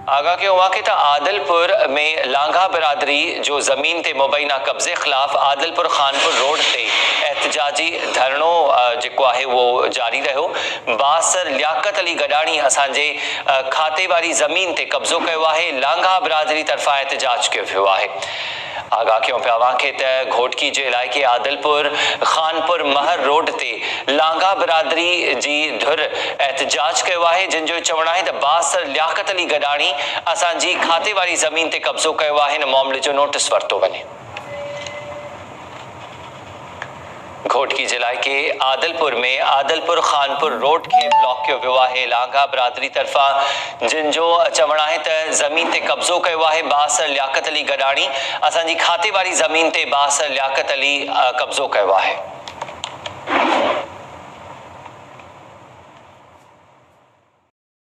आगाह कयो आहे त आदिलपुर में लंगा बिरादरी जो ज़मीन ते मुबैना कब्ज़े ख़िलाफ़ आदिलपुर खानपुर रोड ते एहतजाजी धरणो जेको आहे उहो जारी रहियो। बासर लियाकत अली गडाणी असांजे खाते वारी ज़मीन ते कब्ज़ो कयो आहे। लंगा बिरादरी तरफ़ां एहतजाज कयो वियो आहे। आगाह कयूं पिया वांखे त घोटकी जे इलाइक़े आदिलपुर खानपुर महर रोड ते लांगा बिरादरी जी धुर एहतजाज कयो आहे, जिन जो चवणु आहे त बासर लियाकत अली गडाणी असांजी खाते वारी ज़मीन ते कब्ज़ो कयो आहे। हिन मामले जो नोटिस वरितो वञे। घोटकी जे इलाइक़े आदिलपुर में आदिलपुर खानपुर रोड खे ब्लॉक कयो वियो आहे। लांगा बिरादरी तरफ़ां जिन जो चवणु आहे त ज़मीन ते कब्ज़ो कयो आहे बासर लियाकत अली गडाणी असांजी खाते वारी ज़मीन ते बासर लियाकत अली कब्ज़ो कयो आहे।